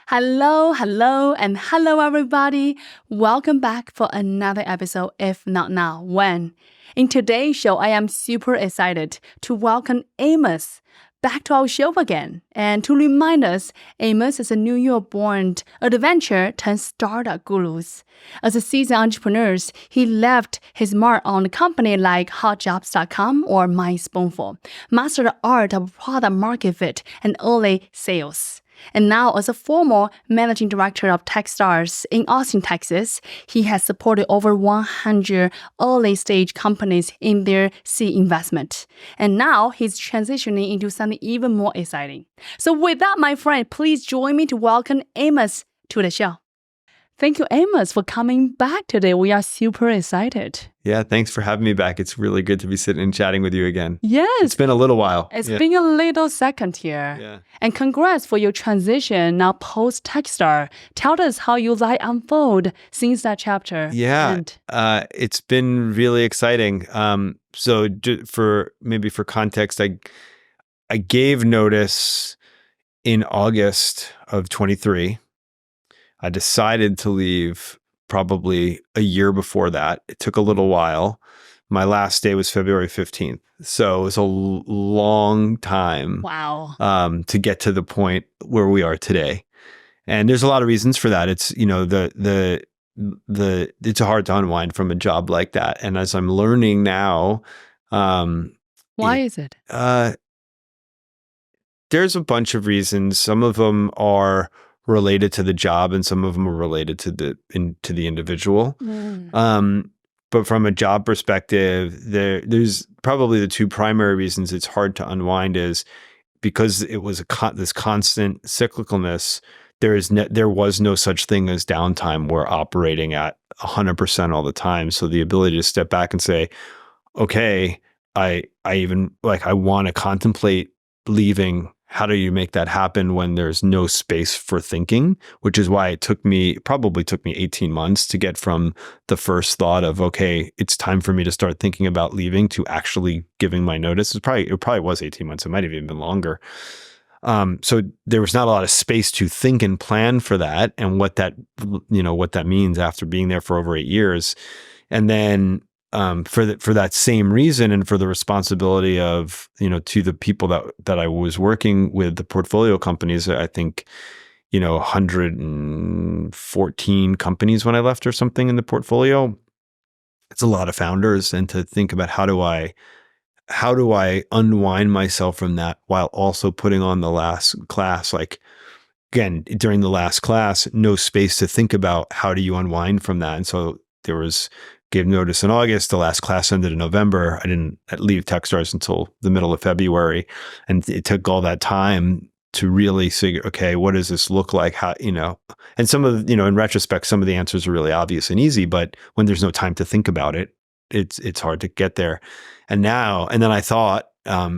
Hello, and hello, everybody. Welcome back for another episode, If Not Now Wen. In today's show, I am super excited to welcome Amos back to our show again. And to remind us, Amos is a New York-born adventurer turned startup guru. As a seasoned entrepreneur, he left his mark on a company like hotjobs.com or MySpoonful, mastered the art of product market fit and early sales. And now, as a former managing director of TechStars in Austin, Texas, he has supported over 100 early-stage companies in their seed investment. And now, he's transitioning into something even more exciting. So with that, my friend, please join me to welcome Amos to the show. Thank you, Amos, for coming back today. We are super excited. Yeah, thanks for having me back. It's really good to be sitting and chatting with you again. Yes. It's been a little while. It's been a little second here. Yeah. And congrats for your transition now post-TechStar. Tell us how your life unfold since that chapter. Yeah, it's been really exciting. So for context, I gave notice in August of 23. I decided to leave probably a year before that. It took a little while. My last day was February 15th. So it was a long time to get to the point where we are today. And there's a lot of reasons for that. It's, it's hard to unwind from a job like that. And as I'm learning now, why is it? There's a bunch of reasons. Some of them are related to the job, and some of them are related to the individual. But from a job perspective, there's probably the two primary reasons it's hard to unwind is because it was this constant cyclicalness. There was no such thing as downtime. We're operating at 100% all the time. So the ability to step back and say, okay, I want to contemplate leaving. How do you make that happen when there's no space for thinking? Which is why it probably took me 18 months to get from the first thought of, okay, it's time for me to start thinking about leaving to actually giving my notice. It probably was 18 months. It might have even been longer. So there was not a lot of space to think and plan for that and what that means after being there for over 8 years. And then for that same reason and for the responsibility of, to the people that I was working with, the portfolio companies, I think, 114 companies when I left or something in the portfolio. It's a lot of founders. And to think about how do I unwind myself from that while also putting on the last class, like, again, during the last class, no space to think about how do you unwind from that. And so gave notice in August. The last class ended in November. I didn't leave TechStars until the middle of February. And it took all that time to really figure, okay, what does this look like? How, and some of, in retrospect, some of the answers are really obvious and easy, but when there's no time to think about it, it's hard to get there. And then I thought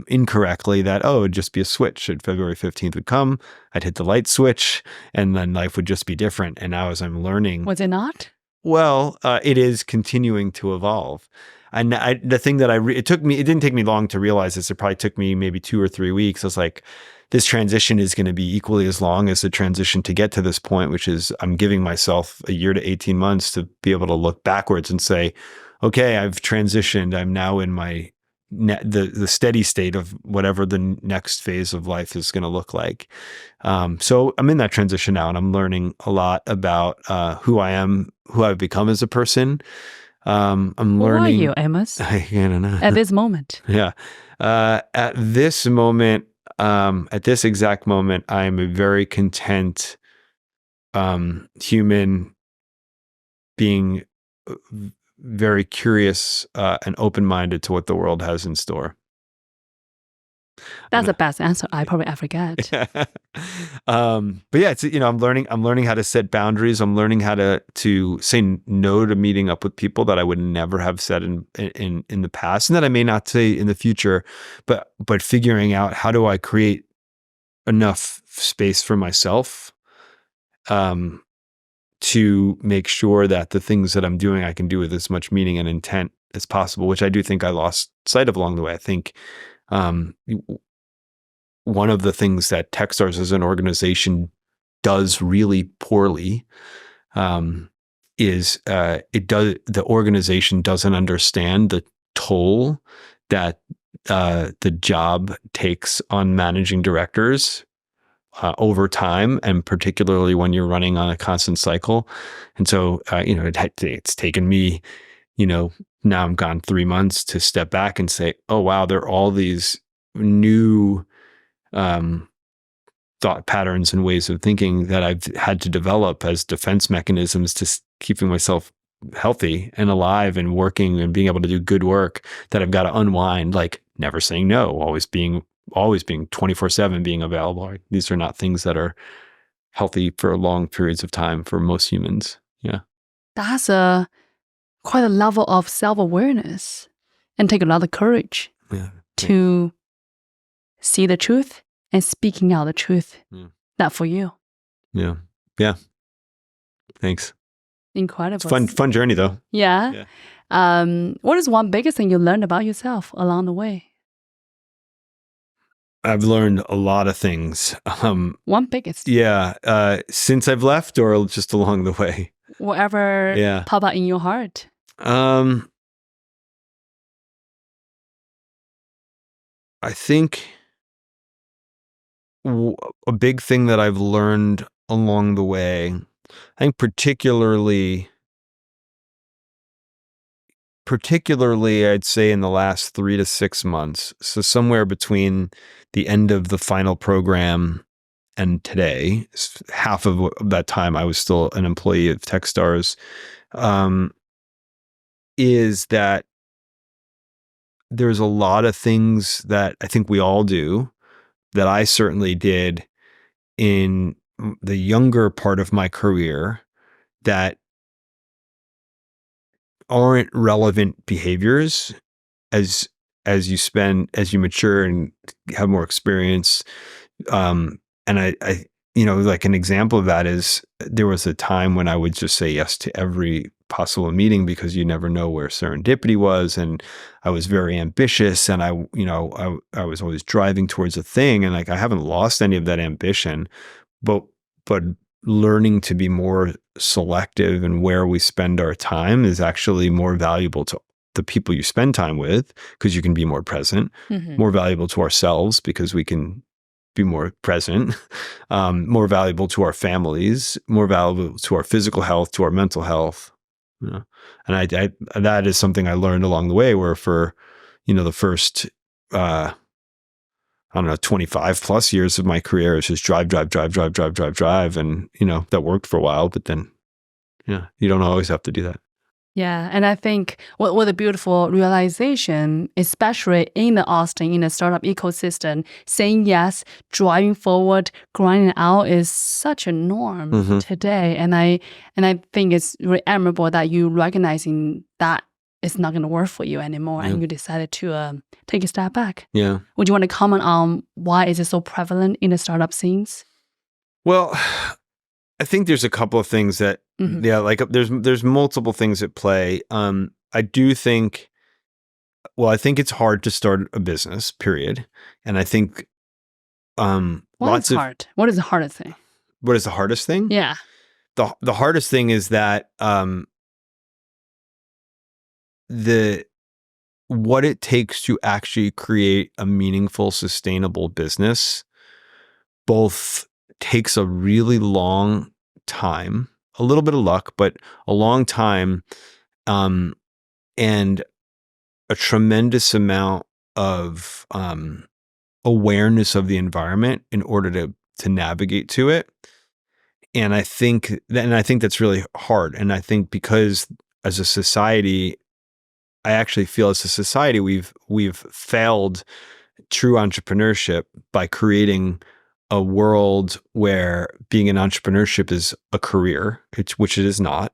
incorrectly that, it'd just be a switch. And February 15th would come, I'd hit the light switch, and then life would just be different. And now as I'm learning. Was it not? Well, it is continuing to evolve. And the thing that it didn't take me long to realize this. It probably took me maybe 2 or 3 weeks. I was like, this transition is going to be equally as long as the transition to get to this point, which is I'm giving myself a year to 18 months to be able to look backwards and say, okay, I've transitioned. I'm now in the steady state of whatever the next phase of life is going to look like. So I'm in that transition now, and I'm learning a lot about who I am, who I've become as a person. I'm learning. Who are you, Amos? I don't know. At this moment. Yeah. At this exact moment, I'm a very content human being, very curious and open-minded to what the world has in store. That's the best answer I probably ever get. But yeah, it's, I'm learning how to set boundaries. I'm learning how to say no to meeting up with people that I would never have said in the past, and that I may not say in the future, but figuring out how do I create enough space for myself to make sure that the things that I'm doing, I can do with as much meaning and intent as possible, which I do think I lost sight of along the way. I think one of the things that TechStars as an organization does really poorly is the organization doesn't understand the toll that the job takes on managing directors over time, and particularly when you're running on a constant cycle. And so, it's taken me, now I'm gone 3 months to step back and say, oh, wow, there are all these new thought patterns and ways of thinking that I've had to develop as defense mechanisms to keeping myself healthy and alive and working and being able to do good work, that I've got to unwind, like never saying no, always being 24/7 being available. These are not things that are healthy for long periods of time for most humans. Yeah. That's quite a level of self-awareness and take a lot of courage to see the truth and speaking out the truth. That for you. Yeah. Yeah. Thanks. Incredible. It's fun journey though. Yeah. What is one biggest thing you learned about yourself along the way? I've learned a lot of things. One biggest. Yeah. Since I've left, or just along the way? Whatever pop out in your heart. I think a big thing that I've learned along the way, I think particularly I'd say in the last 3 to 6 months, so somewhere between the end of the final program and today, half of that time I was still an employee of TechStars, is that there's a lot of things that I think we all do, that I certainly did in the younger part of my career, that aren't relevant behaviors as you mature and have more experience. And I like an example of that is, there was a time when I would just say yes to every possible meeting because you never know where serendipity was. And I was very ambitious, and I was always driving towards a thing. And like, I haven't lost any of that ambition, but learning to be more selective in where we spend our time is actually more valuable to the people you spend time with, because you can be more present, more valuable to ourselves because we can be more present, more valuable to our families, more valuable to our physical health, to our mental health. And I that is something I learned along the way, where for, the first, 25 plus years of my career, it's just drive. And, that worked for a while, but then, you don't always have to do that. Yeah. And I think what a beautiful realization, especially in the Austin, in the startup ecosystem, saying yes, driving forward, grinding out is such a norm today. And I think it's really admirable that you recognizing that it's not going to work for you anymore, and you decided to take a step back. Yeah. Would you want to comment on why is it so prevalent in the startup scenes? Well, I think there's a couple of things that, there's multiple things at play. I do think, I think it's hard to start a business, period. And I think, What is hard? What is the hardest thing? What is the hardest thing? Yeah. The hardest thing is that, what it takes to actually create a meaningful, sustainable business both takes a really long time, a little bit of luck, but a long time, and a tremendous amount of awareness of the environment in order to navigate to it. And I think that's really hard. And I think because as a society, I actually feel as a society, we've failed true entrepreneurship by creating a world where being an entrepreneurship is a career, which it is not.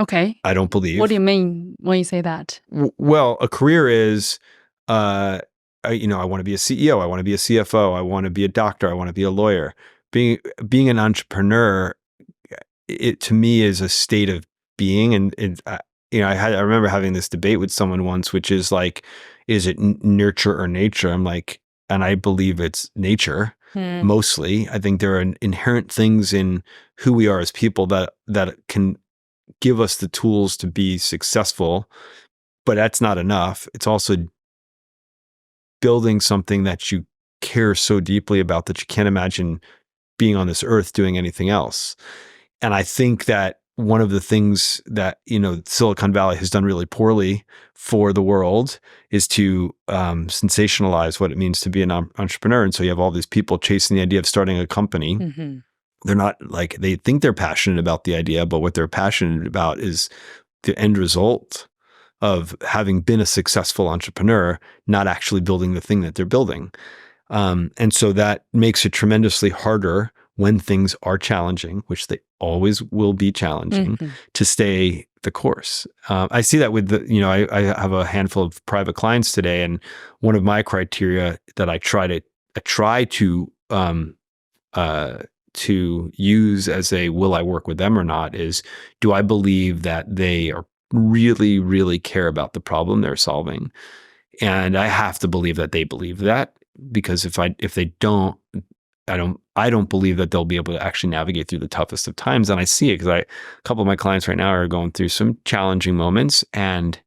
Okay. I don't believe. What do you mean when you say that? Well, a career is, I want to be a CEO. I want to be a CFO. I want to be a doctor. I want to be a lawyer. Being an entrepreneur, it to me is a state of being. And I remember having this debate with someone once, which is like, is it nurture or nature? I'm like, and I believe it's nature. Mostly, I think there are inherent things in who we are as people that can give us the tools to be successful, but that's not enough. It's also building something that you care so deeply about that you can't imagine being on this earth doing anything else. And I think that one of the things that, Silicon Valley has done really poorly for the world is to sensationalize what it means to be an entrepreneur. And so you have all these people chasing the idea of starting a company. They're not like, they think they're passionate about the idea, but what they're passionate about is the end result of having been a successful entrepreneur, not actually building the thing that they're building. And so that makes it tremendously harder when things are challenging, which they always will be challenging, to stay the course. I see that with I have a handful of private clients today, and one of my criteria that I try to use as a will I work with them or not is, do I believe that they are really, really care about the problem they're solving? And I have to believe that they believe that, because if they don't, I don't believe that they'll be able to actually navigate through the toughest of times. And I see it because a couple of my clients right now are going through some challenging moments, and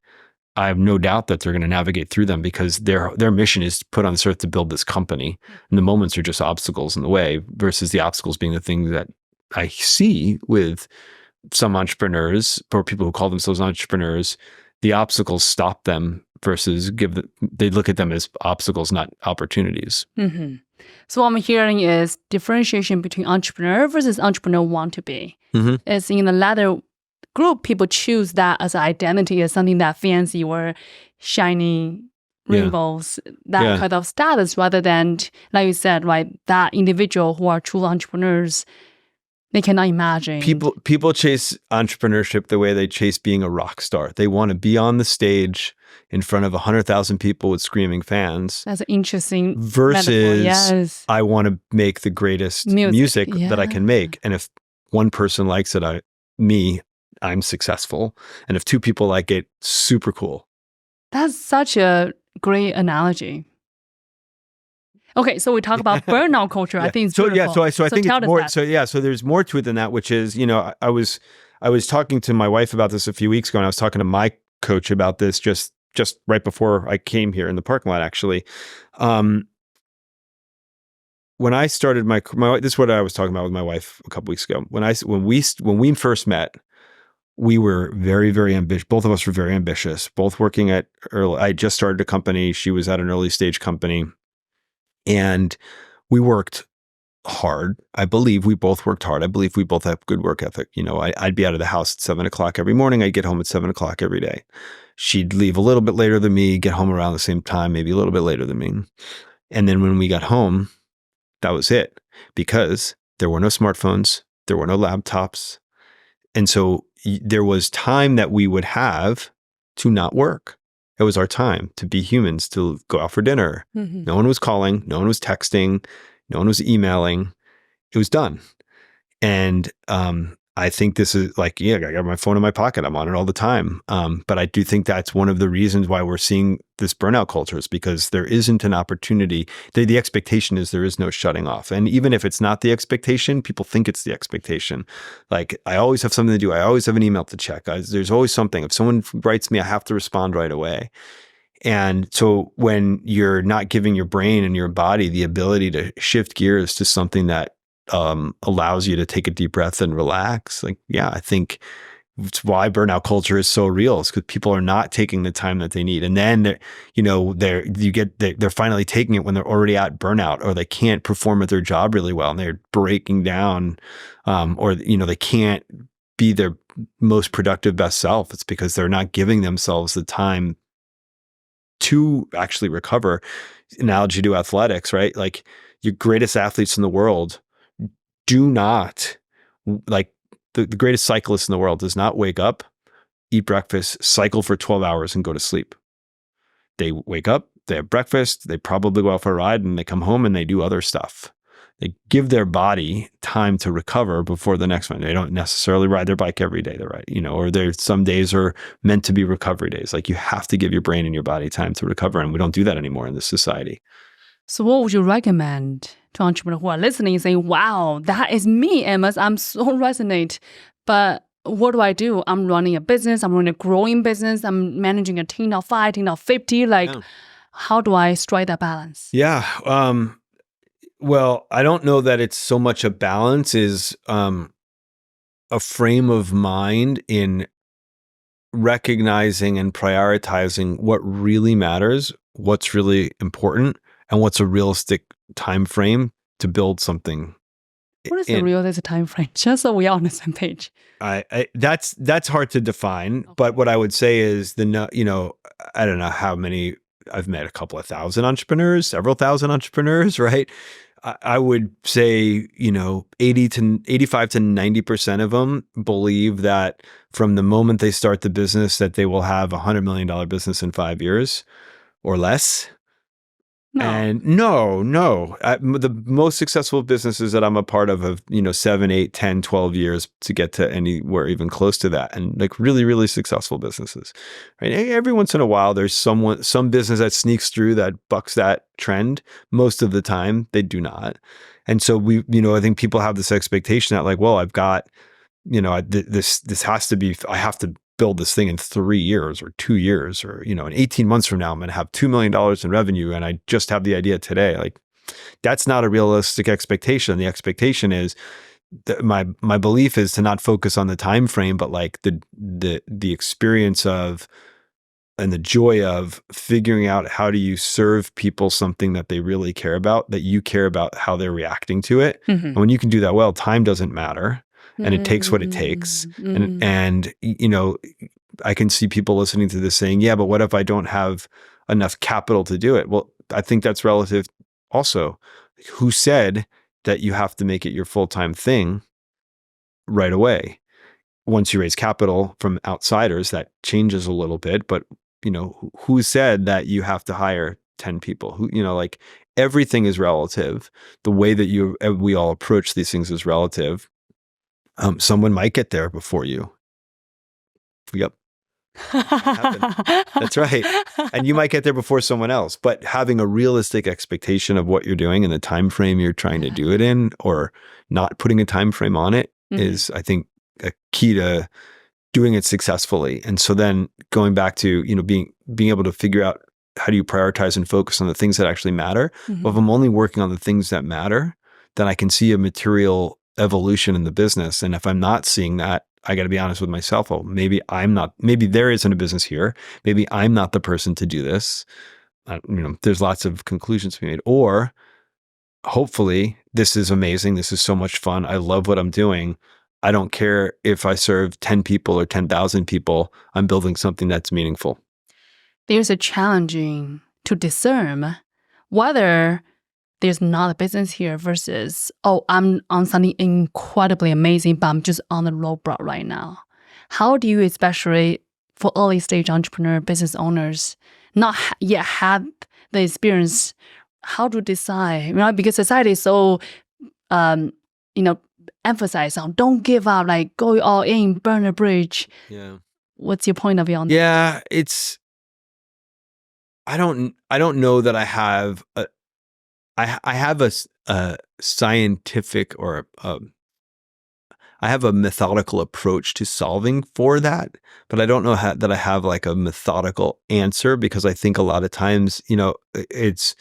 I have no doubt that they're going to navigate through them because their mission is put on this earth to build this company. And the moments are just obstacles in the way, versus the obstacles being the things that I see with some entrepreneurs or people who call themselves entrepreneurs. The obstacles stop them versus they look at them as obstacles, not opportunities. So what I'm hearing is differentiation between entrepreneur versus entrepreneur want to be. It's in the latter group, people choose that as an identity, as something that fancy or shiny rainbows, that kind of status, rather than, like you said, right, that individual who are true entrepreneurs, they cannot imagine. People chase entrepreneurship the way they chase being a rock star. They want to be on the stage in front of 100,000 people with screaming fans. That's an interesting versus metaphor. Yes. I want to make the greatest music that I can make. And if one person likes it, I'm successful. And if two people like it, super cool. That's such a great analogy. Okay, so we talk about burnout culture. I think it's beautiful. So I think it's more. So there's more to it than that, which is, I was talking to my wife about this a few weeks ago, and I was talking to my coach about this just right before I came here in the parking lot, actually. When I started my this is what I was talking about with my wife a couple weeks ago. When we first met, we were very, very ambitious. Both of us were very ambitious. Both working at I just started a company. She was at an early stage company. And we worked hard. I believe we both worked hard. I believe we both have good work ethic. I'd be out of the house at 7 o'clock every morning. I'd get home at 7 o'clock every day. She'd leave a little bit later than me, get home around the same time, maybe a little bit later than me. And then when we got home, that was it, because there were no smartphones, there were no laptops. And so there was time that we would have to not work. It was our time to be humans, to go out for dinner. No one was calling, no one was texting, no one was emailing. It was done. And I think this is I got my phone in my pocket. I'm on it all the time. But I do think that's one of the reasons why we're seeing this burnout culture, is because there isn't an opportunity. The expectation is there is no shutting off. And even if it's not the expectation, people think it's the expectation. Like, I always have something to do. I always have an email to check. There's always something. If someone writes me, I have to respond right away. And so when you're not giving your brain and your body the ability to shift gears to something that allows you to take a deep breath and relax, I think it's why burnout culture is so real, is because people are not taking the time that they need. And then they're finally taking it when they're already at burnout, or they can't perform at their job really well and they're breaking down, or they can't be their most productive best self. It's because they're not giving themselves the time to actually recover. Analogy to athletics, right? Like, your greatest athletes in the world do not, the greatest cyclist in the world does not wake up, eat breakfast, cycle for 12 hours and go to sleep. They wake up, they have breakfast, they probably go out for a ride, and they come home and they do other stuff. They give their body time to recover before the next one. They don't necessarily ride their bike every day, or there's some days are meant to be recovery days. Like, you have to give your brain and your body time to recover. And we don't do that anymore in this society. So what would you recommend to entrepreneurs who are listening saying, wow, that is me, Amos. I'm so resonate. But what do I do? I'm running a business. I'm running a growing business. I'm managing a team of 5, team of 50. How do I strike that balance? Yeah. Well, I don't know that it's so much a balance is a frame of mind in recognizing and prioritizing what really matters, what's really important, and what's a realistic time frame to build something. What is the realistic time frame? Just so we are on the same page. That's hard to define. Okay. But what I would say is I don't know how many. I've met a couple of thousand entrepreneurs, several thousand entrepreneurs, right? I would say, 85 to 90% of them believe that from the moment they start the business that they will have $100 million business in 5 years or less. No. And no. The most successful businesses that I'm a part of have, 7, 8, 10, 12 years to get to anywhere even close to that. And like really, really successful businesses, right? Every once in a while, there's some business that sneaks through that bucks that trend. Most of the time they do not. And so I think people have this expectation that like, well, I've got, this has to be, I have to build this thing in 3 years or 2 years or, in 18 months from now, I'm going to have $2 million in revenue. And I just have the idea today. Like that's not a realistic expectation. The expectation is that my belief is to not focus on the time frame, but like the experience of and the joy of figuring out how do you serve people something that they really care about, that you care about how they're reacting to it. Mm-hmm. And when you can do that well, time doesn't matter. And it takes what it takes. Mm-hmm. And I can see people listening to this saying, yeah, but what if I don't have enough capital to do it? Well, I think that's relative also. Who said that you have to make it your full-time thing right away? Once you raise capital from outsiders, that changes a little bit. But, who said that you have to hire 10 people? Everything is relative. The way that we all approach these things is relative. Someone might get there before you. Yep. That's right. And you might get there before someone else, but having a realistic expectation of what you're doing and the time frame you're trying to do it in, or not putting a time frame on it, is, I think, a key to doing it successfully. And so then going back to, being able to figure out how do you prioritize and focus on the things that actually matter. Mm-hmm. Well, if I'm only working on the things that matter, then I can see a material evolution in the business. And if I'm not seeing that, I got to be honest with myself. Oh, maybe there isn't a business here. Maybe I'm not the person to do this. There's lots of conclusions to be made. Or hopefully this is amazing. This is so much fun. I love what I'm doing. I don't care if I serve 10 people or 10,000 people. I'm building something that's meaningful. There's a challenging to discern whether there's not a business here versus, I'm on something incredibly amazing, but I'm just on the roadblock right now. How do you, especially for early stage entrepreneur business owners, not yet have the experience, how to decide? Because society is so, emphasize on don't give up, like go all in, burn a bridge. Yeah. What's your point of view on that? Yeah, I don't know that I have I have a scientific or I have a methodical approach to solving for that, but I don't know that I have like a methodical answer, because I think a lot of times, it's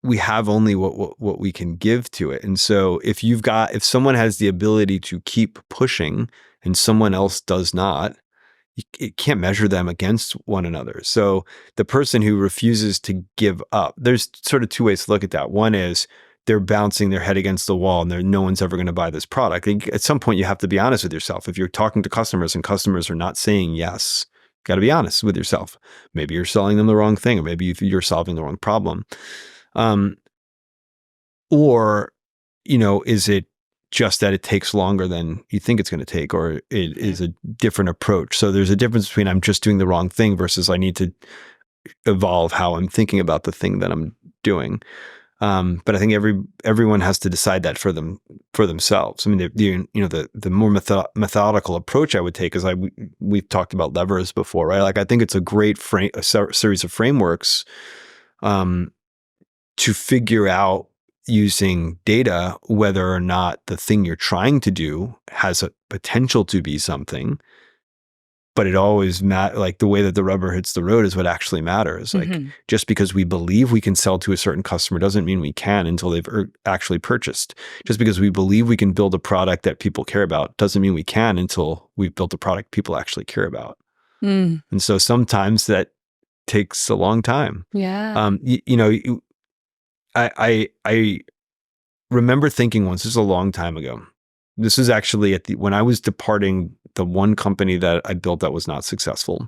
we have only what we can give to it. And so if someone has the ability to keep pushing and someone else does not, you can't measure them against one another. So the person who refuses to give up, there's sort of two ways to look at that. One is they're bouncing their head against the wall and no one's ever going to buy this product. And at some point you have to be honest with yourself. If you're talking to customers and customers are not saying yes, you got to be honest with yourself. Maybe you're selling them the wrong thing, or maybe you're solving the wrong problem. Or, is it just that it takes longer than you think it's going to take, or it is a different approach? So there's a difference between I'm just doing the wrong thing versus I need to evolve how I'm thinking about the thing that I'm doing. But I think everyone has to decide that for for themselves. I mean, the more methodical approach I would take is we've talked about levers before, right? Like I think it's a great series of frameworks to figure out using data whether or not the thing you're trying to do has a potential to be something. But it always like the way that the rubber hits the road is what actually matters. Like just because we believe we can sell to a certain customer doesn't mean we can until they've actually purchased. Just because we believe we can build a product that people care about doesn't mean we can until we've built a product people actually care about. And so sometimes that takes a long time. Yeah. I remember thinking once, this is a long time ago. This is actually when I was departing the one company that I built that was not successful.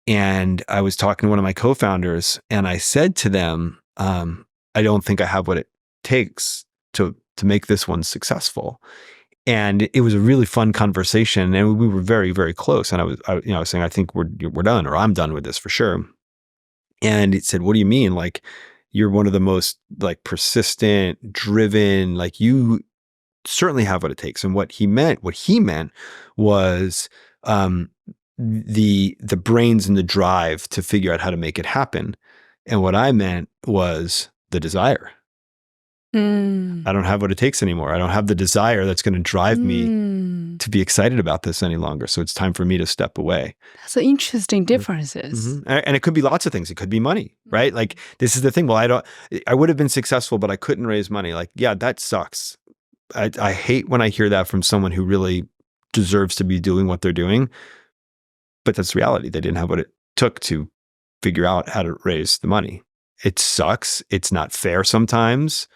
And I was talking to one of my co-founders and I said to them, I don't think I have what it takes to make this one successful. And it was a really fun conversation and we were very, very close. And I was saying, I think we're done, or I'm done with this for sure. And it said, what do you mean? Like, you're one of the most like persistent, driven, like you certainly have what it takes. And what he meant was the brains and the drive to figure out how to make it happen. And what I meant was the desire. I don't have what it takes anymore. I don't have the desire that's going to drive me to be excited about this any longer. So it's time for me to step away. That's interesting differences. And it could be lots of things. It could be money, right? Like this is the thing. Well, I would have been successful, but I couldn't raise money. Like, yeah, that sucks. I hate when I hear that from someone who really deserves to be doing what they're doing. But that's reality. They didn't have what it took to figure out how to raise the money. It sucks. It's not fair sometimes.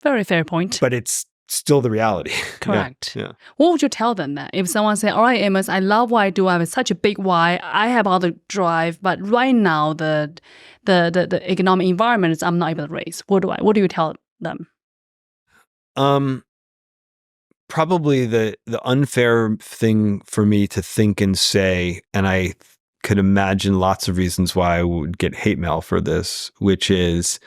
Very fair point. But it's still the reality. Correct. Yeah. What would you tell them then? If someone say, all right, Amos, I love what I do. I have such a big why. I have all the drive, but right now the economic environment is I'm not able to raise. What do you tell them? Probably the unfair thing for me to think and say, and I could imagine lots of reasons why I would get hate mail for this, which is,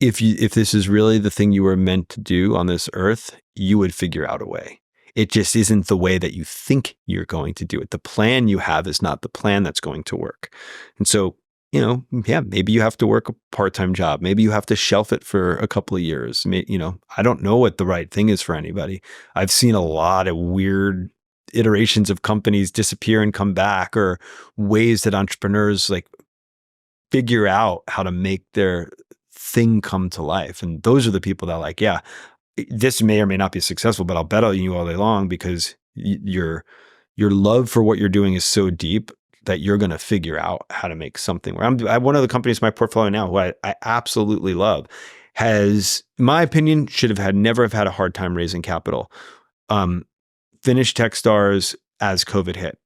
if this is really the thing you were meant to do on this earth, you would figure out a way. It just isn't the way that you think you're going to do it. The plan you have is not the plan that's going to work. And so, maybe you have to work a part-time job. Maybe you have to shelf it for a couple of years. I don't know what the right thing is for anybody. I've seen a lot of weird iterations of companies disappear and come back, or ways that entrepreneurs like figure out how to make their thing come to life. And those are the people that like, yeah, this may or may not be successful, but I'll bet on you all day long because your love for what you're doing is so deep that you're going to figure out how to make something. One of the companies in my portfolio now, who I absolutely love, has, in my opinion, never have had a hard time raising capital. Finished TechStars as COVID hit.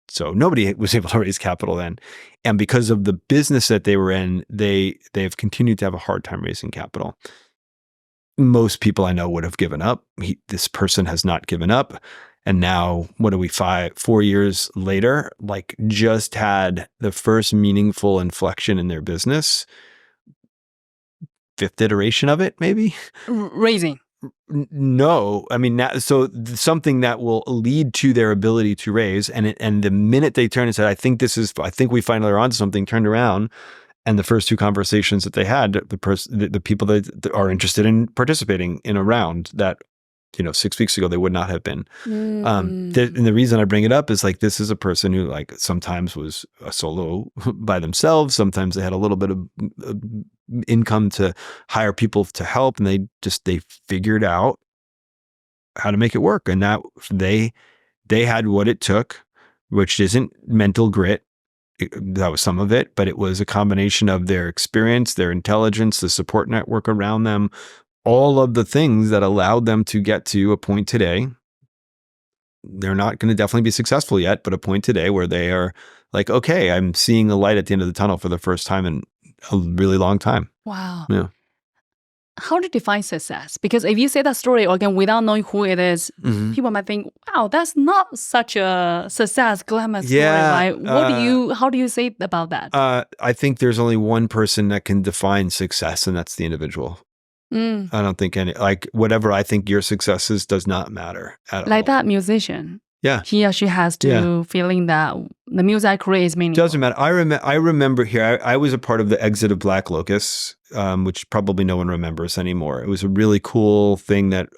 So nobody was able to raise capital then. And because of the business that they were in, they've continued to have a hard time raising capital. Most people I know would have given up. This person has not given up. And now, 4 years later, like just had the first meaningful inflection in their business. 5th iteration of it, maybe? Raising. No, I mean, so something that will lead to their ability to raise, and the minute they turn and said, I think we finally are onto something, turned around, and the first 2 conversations that they had, the people that are interested in participating in a round that 6 weeks ago they would not have been. And the reason I bring it up is like, this is a person who like sometimes was a solo by themselves, sometimes they had a little bit of income to hire people to help, and they figured out how to make it work. And that they had what it took, which isn't mental grit. That was some of it, but it was a combination of their experience, their intelligence, the support network around them, all of the things that allowed them to get to a point today. They're not going to definitely be successful yet, but a point today where they are like, okay, I'm seeing a light at the end of the tunnel for the first time in a really long time. Wow. Yeah. How do you define success? Because if you say that story again without knowing who it is, people might think, wow, that's not such a success glamour story, right? How do you say about that? I think there's only one person that can define success, and that's the individual. Mm. I don't think whatever I think your success is does not matter at all. Like that musician. Yeah. He or she has to feeling that the music I create is meaningful. Doesn't matter. I remember here, I was a part of the exit of Black Locust, which probably no one remembers anymore. It was a really cool thing that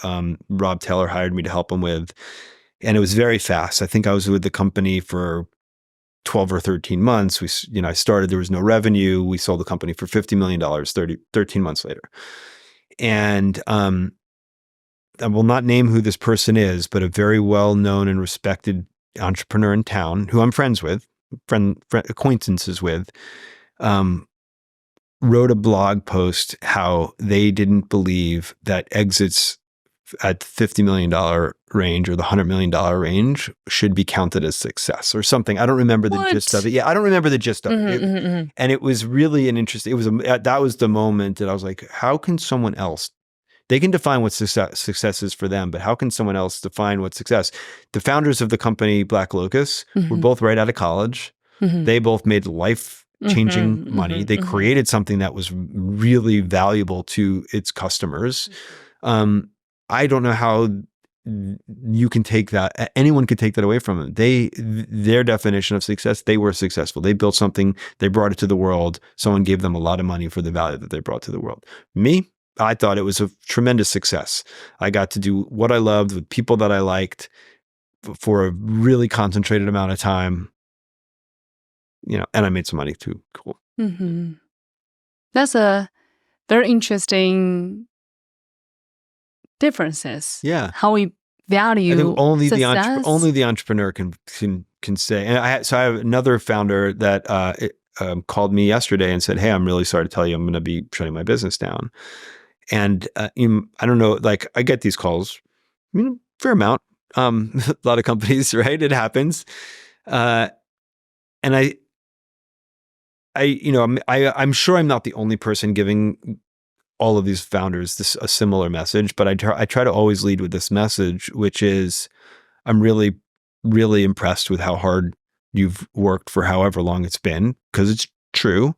Rob Taylor hired me to help him with. And it was very fast. I think I was with the company for 12 or 13 months. I started, there was no revenue. We sold the company for $50 million 13 months later. And I will not name who this person is, but a very well-known and respected entrepreneur in town who I'm friends with, acquaintances with, wrote a blog post how they didn't believe that exits at $50 million range or the $100 million range should be counted as success or something. I don't remember the gist of it. Yeah, I don't remember the gist of it. And it was really an interesting, that was the moment that I was like, how can someone else, they can define what success is for them, but how can someone else define what success? The founders of the company Black Locust were both right out of college. They both made life-changing money. They created something that was really valuable to its customers. I don't know how you can take that. Anyone could take that away from them. Their definition of success, they were successful. They built something, they brought it to the world. Someone gave them a lot of money for the value that they brought to the world. Me, I thought it was a tremendous success. I got to do what I loved with people that I liked for a really concentrated amount of time, and I made some money too. Cool. Mm-hmm. That's a very interesting differences. Yeah. How we value I think only success. only the entrepreneur can say. And I have another founder that called me yesterday and said, "Hey, I'm really sorry to tell you, I'm going to be shutting my business down." And I don't know, like I get these calls, fair amount, a lot of companies, right? It happens. And I'm sure I'm not the only person giving all of these founders a similar message, but I try to always lead with this message, which is I'm really, really impressed with how hard you've worked for however long it's been, because it's true.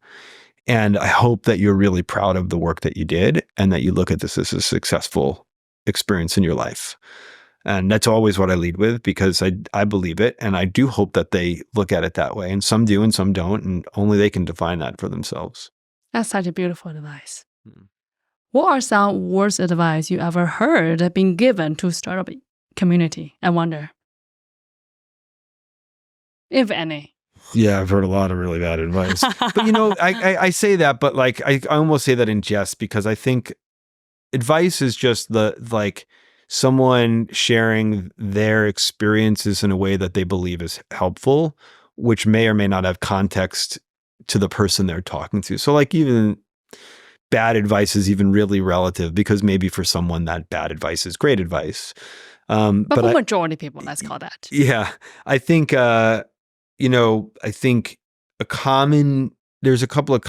And I hope that you're really proud of the work that you did and that you look at this as a successful experience in your life. And that's always what I lead with, because I believe it. And I do hope that they look at it that way. And some do and some don't. And only they can define that for themselves. That's such a beautiful advice. What are some worst advice you ever heard being given to startup community? I wonder. If any. Yeah, I've heard a lot of really bad advice. But I say that, but like I almost say that in jest, because I think advice is just someone sharing their experiences in a way that they believe is helpful, which may or may not have context to the person they're talking to. So like even bad advice is even really relative, because maybe for someone that bad advice is great advice. But for majority of people, let's call that. Yeah. I think, I think there's a couple of